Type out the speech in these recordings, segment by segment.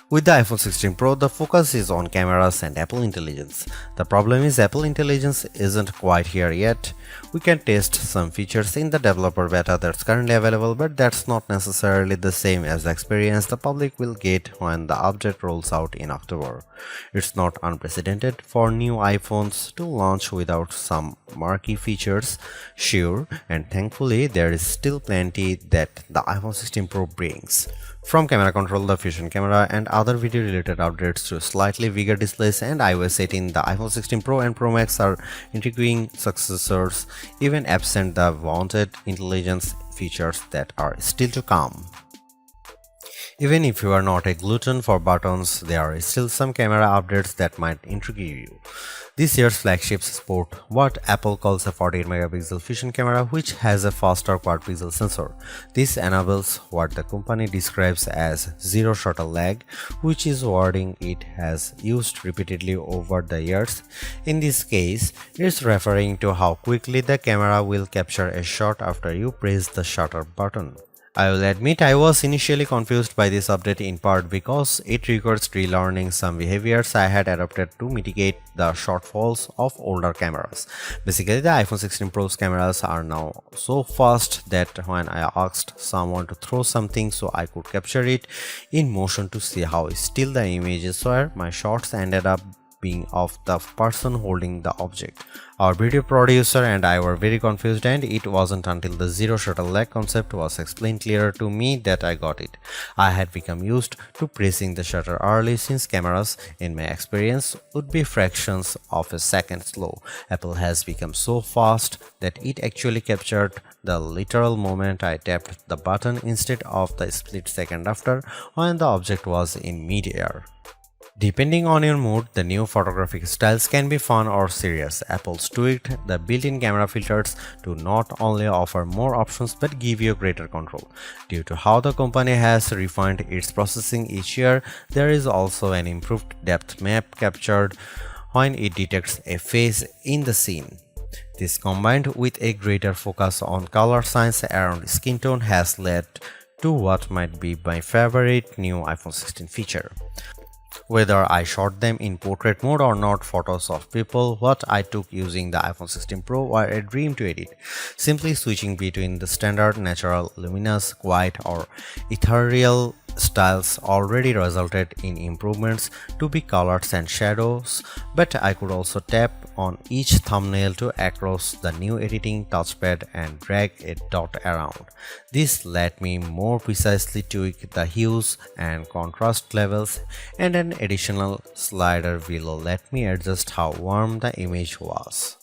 With the iPhone 16 Pro, the focus is on cameras and Apple Intelligence. The problem is Apple Intelligence isn't quite here yet. We can test some features in the developer beta that's currently available, but that's not necessarily the same as the experience the public will get when the update rolls out in October. It's not unprecedented for new iPhones to launch without some marquee features, sure, and thankfully there is still plenty that the iPhone 16 Pro brings. From camera control, the fusion camera, and other video related updates to slightly bigger displays and iOS 18, the iPhone 16 Pro and Pro Max are intriguing successors, even absent the wanted intelligence features that are still to come. Even if you are not a glutton for buttons, there are still some camera updates that might intrigue you. This year's flagships sport what Apple calls a 48 megapixel fusion camera, which has a faster quad pixel sensor. This enables what the company describes as zero shutter lag, which is wording it has used repeatedly over the years. In this case, it's referring to how quickly the camera will capture a shot after you press the shutter button. I will admit I was initially confused by this update in part because it requires relearning some behaviors I had adopted to mitigate the shortfalls of older cameras. Basically, the iPhone 16 Pro's cameras are now so fast that when I asked someone to throw something so I could capture it in motion to see how still the images were, my shots ended up being of the person holding the object. Our video producer and I were very confused, and it wasn't until the zero shutter lag concept was explained clearer to me that I got it. I had become used to pressing the shutter early since cameras, in my experience, would be fractions of a second slow. Apple has become so fast that it actually captured the literal moment I tapped the button instead of the split second after when the object was in mid-air. Depending on your mood, the new photographic styles can be fun or serious. Apple's tweaked the built-in camera filters to not only offer more options but give you greater control. Due to how the company has refined its processing each year, there is also an improved depth map captured when it detects a face in the scene. This, combined with a greater focus on color science around skin tone, has led to what might be my favorite new iPhone 16 feature. Whether I shot them in portrait mode or not, photos of people what I took using the iPhone 16 Pro were a dream to edit. Simply switching between the standard, natural, luminous, quiet or ethereal styles already resulted in improvements to be colors and shadows, but I could also tap on each thumbnail to across the new editing touchpad and drag a dot around. This let me more precisely tweak the hues and contrast levels, and an additional slider below let me adjust how warm the image was.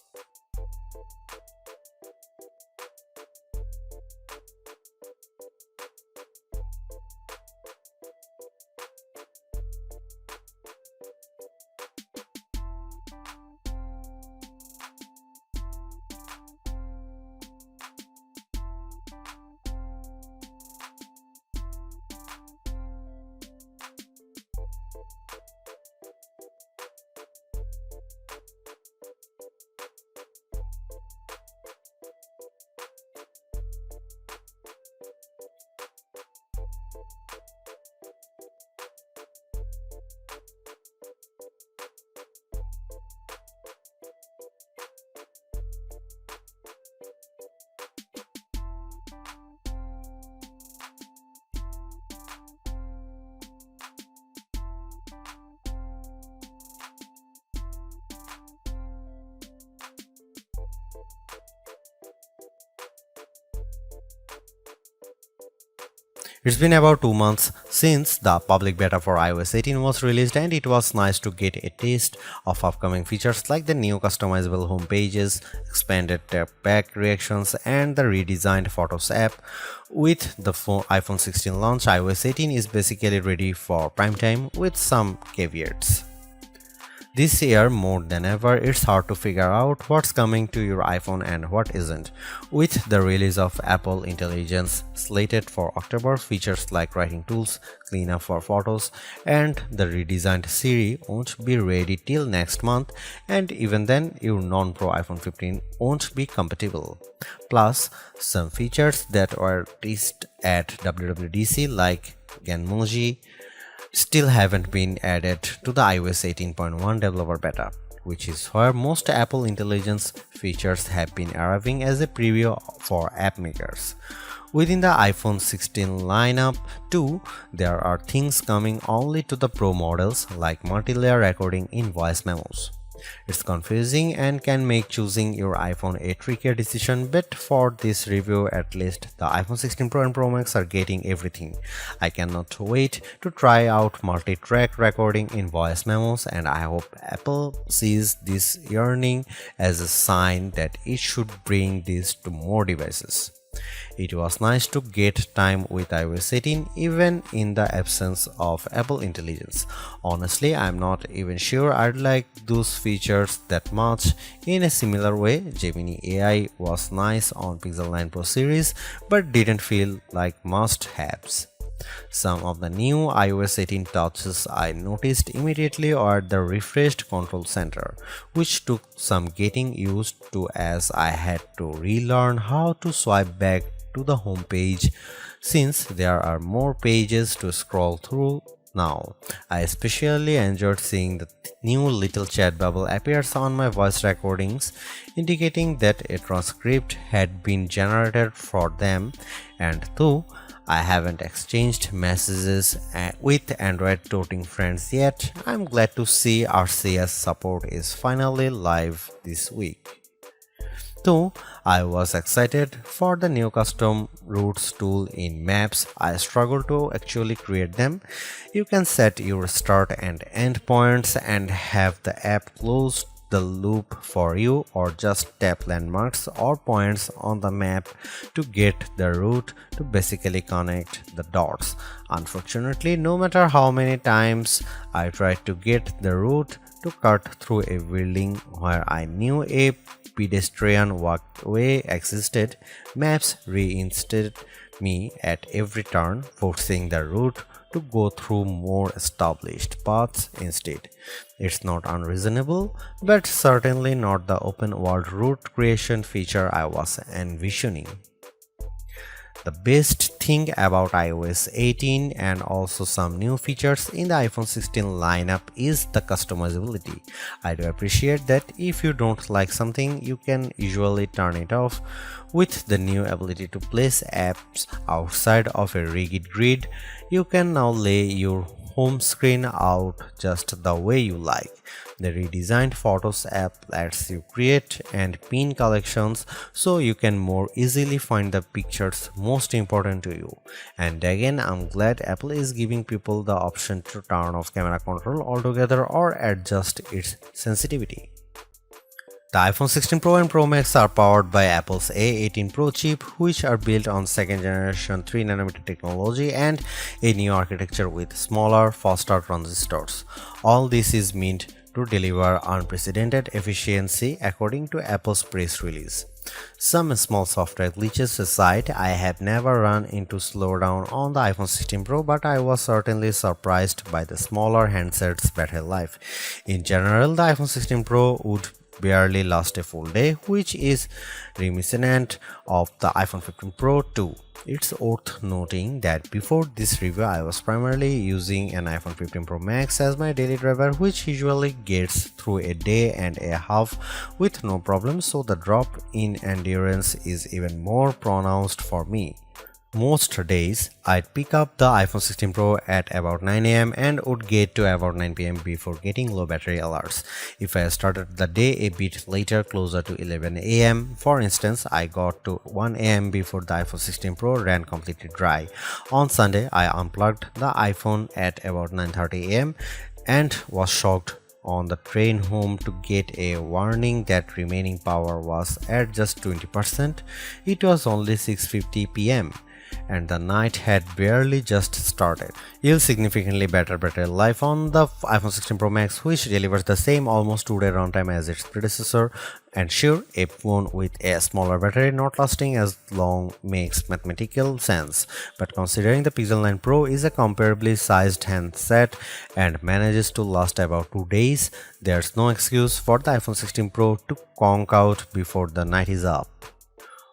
It's been about 2 months since the public beta for iOS 18 was released, and it was nice to get a taste of upcoming features like the new customizable home pages, expanded tap-back reactions, and the redesigned Photos app. With the iPhone 16 launch, iOS 18 is basically ready for prime time with some caveats. This year, more than ever, it's hard to figure out what's coming to your iPhone and what isn't. With the release of Apple Intelligence slated for October, features like writing tools, cleanup for photos, and the redesigned Siri won't be ready till next month, and even then, your non-Pro iPhone 15 won't be compatible. Plus, some features that were teased at WWDC like Genmoji, still haven't been added to the iOS 18.1 developer beta, which is where most Apple Intelligence features have been arriving as a preview for app makers. Within the iPhone 16 lineup too, there are things coming only to the Pro models like multi-layer recording in voice memos. It's confusing and can make choosing your iPhone a trickier decision, but for this review at least, the iPhone 16 Pro and Pro Max are getting everything. I cannot wait to try out multi-track recording in voice memos, and I hope Apple sees this yearning as a sign that it should bring this to more devices. It was nice to get time with iOS 18 even in the absence of Apple Intelligence. Honestly, I'm not even sure I'd like those features that much. In a similar way, Gemini AI was nice on Pixel 9 Pro series but didn't feel like must-haves. Some of the new iOS 18 touches I noticed immediately are the refreshed control center, which took some getting used to as I had to relearn how to swipe back to the home page since there are more pages to scroll through now. I especially enjoyed seeing the new little chat bubble appears on my voice recordings, indicating that a transcript had been generated for them, and though I haven't exchanged messages with Android toting friends yet, I'm glad to see RCS support is finally live this week. Though I was excited for the new custom routes tool in Maps, I struggle to actually create them. You can set your start and end points and have the app close the loop for you, or just tap landmarks or points on the map to get the route to basically connect the dots. Unfortunately, no matter how many times I tried to get the route to cut through a building where I knew a pedestrian walkway existed, Maps reinstated me at every turn, forcing the route to go through more established paths instead. It's not unreasonable, but certainly not the open world route creation feature I was envisioning. The best thing about iOS 18 and also some new features in the iPhone 16 lineup is the customizability. I do appreciate that if you don't like something, you can usually turn it off. With the new ability to place apps outside of a rigid grid, you can now lay your home screen out just the way you like. The redesigned Photos app lets you create and pin collections so you can more easily find the pictures most important to you. And again, I'm glad Apple is giving people the option to turn off camera control altogether or adjust its sensitivity. The iPhone 16 Pro and Pro Max are powered by Apple's A18 Pro chip, which are built on second generation 3nm technology and a new architecture with smaller, faster transistors. All this is meant to deliver unprecedented efficiency according to Apple's press release. Some small software glitches aside, I have never run into slowdown on the iPhone 16 Pro, but I was certainly surprised by the smaller handset's battery life. In general, the iPhone 16 Pro would barely last a full day, which is reminiscent of the iPhone 15 Pro too. It's worth noting that before this review I was primarily using an iPhone 15 Pro Max as my daily driver, which usually gets through a day and a half with no problem, so the drop in endurance is even more pronounced for me. Most days, I'd pick up the iPhone 16 Pro at about 9 am and would get to about 9 pm before getting low battery alerts. If I started the day a bit later, closer to 11 am, for instance, I got to 1 am before the iPhone 16 Pro ran completely dry. On Sunday, I unplugged the iPhone at about 9:30 am and was shocked on the train home to get a warning that remaining power was at just 20%. It was only 6:50 pm. And the night had barely just started. You'll significantly better battery life on the iPhone 16 Pro Max, which delivers the same almost 2-day runtime as its predecessor. And sure, a phone with a smaller battery not lasting as long makes mathematical sense, but considering the Pixel 9 Pro is a comparably sized handset and manages to last about 2 days, there's no excuse for the iPhone 16 Pro to conk out before the night is up.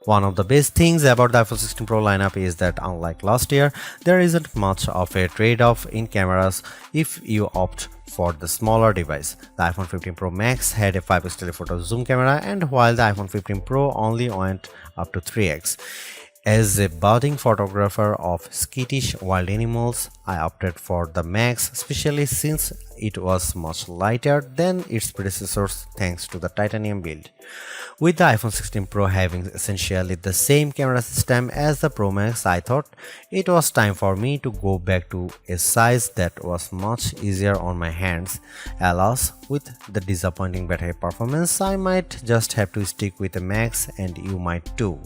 One of the best things about the iPhone 16 Pro lineup is that unlike last year, there isn't much of a trade-off in cameras if you opt for the smaller device. The iPhone 15 Pro Max had a 5x telephoto zoom camera, and while the iPhone 15 Pro only went up to 3x. As a budding photographer of skittish wild animals, I opted for the Max, especially since it was much lighter than its predecessors thanks to the titanium build. With the iPhone 16 Pro having essentially the same camera system as the Pro Max, I thought it was time for me to go back to a size that was much easier on my hands. Alas, with the disappointing battery performance, I might just have to stick with the Max, and you might too.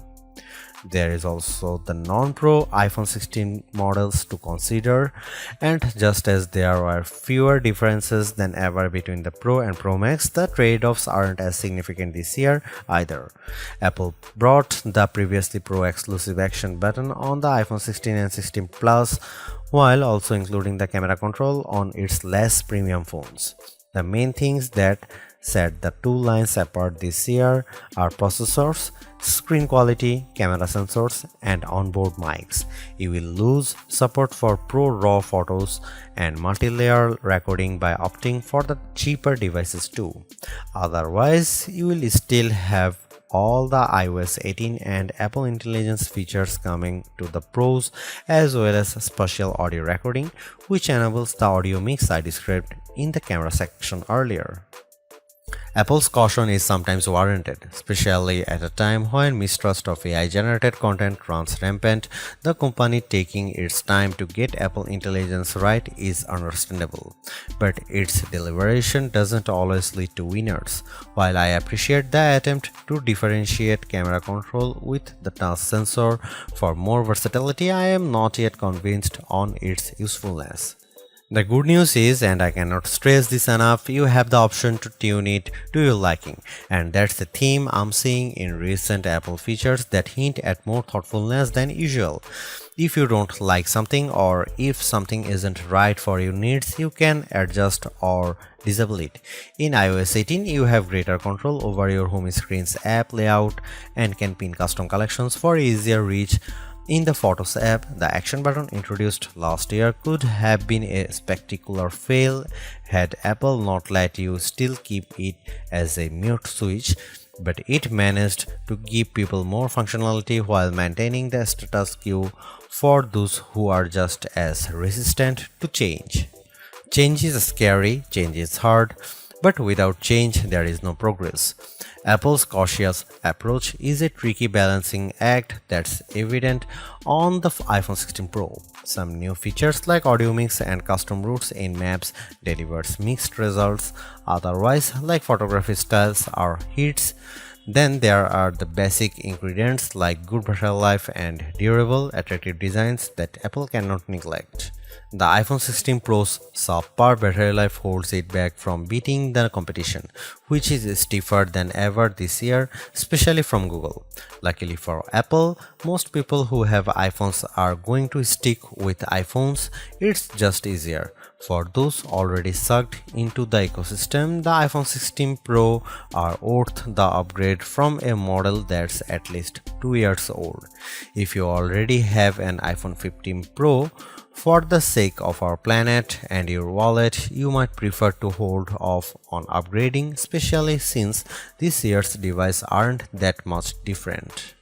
There is also the non-Pro iPhone 16 models to consider, and just as there are fewer differences than ever between the Pro and Pro Max, the trade-offs aren't as significant this year either. Apple brought the previously Pro exclusive action button on the iPhone 16 and 16 Plus, while also including the camera control on its less premium phones. The main things that set the two lines apart this year are processors, screen quality, camera sensors, and onboard mics. You will lose support for Pro RAW photos and multi-layer recording by opting for the cheaper devices too. Otherwise, you will still have all the iOS 18 and Apple Intelligence features coming to the Pros, as well as spatial audio recording, which enables the audio mix I described in the camera section earlier. Apple's caution is sometimes warranted, especially at a time when mistrust of AI-generated content runs rampant. The company taking its time to get Apple Intelligence right is understandable, but its deliberation doesn't always lead to winners. While I appreciate the attempt to differentiate camera control with the touch sensor for more versatility, I am not yet convinced on its usefulness. The good news is, and I cannot stress this enough, you have the option to tune it to your liking, and that's the theme I'm seeing in recent Apple features that hint at more thoughtfulness than usual. If you don't like something, or if something isn't right for your needs, you can adjust or disable it. In iOS 18, you have greater control over your home screen's app layout and can pin custom collections for easier reach. In the Photos app, the action button introduced last year could have been a spectacular fail had Apple not let you still keep it as a mute switch, but it managed to give people more functionality while maintaining the status quo for those who are just as resistant to change. Change is scary, change is hard, but without change there is no progress. Apple's cautious approach is a tricky balancing act that's evident on the iPhone 16 Pro. Some new features like audio mix and custom routes in Maps delivers mixed results, otherwise like photography styles are hits. Then there are the basic ingredients like good battery life and durable, attractive designs that Apple cannot neglect. The iPhone 16 Pro's subpar battery life holds it back from beating the competition, which is stiffer than ever this year, especially from Google. Luckily for Apple, most people who have iPhones are going to stick with iPhones. It's just easier. For those already sucked into the ecosystem, the iPhone 16 Pro are worth the upgrade from a model that's at least 2 years old. If you already have an iPhone 15 Pro, for the sake of our planet and your wallet, you might prefer to hold off on upgrading, especially since this year's devices aren't that much different.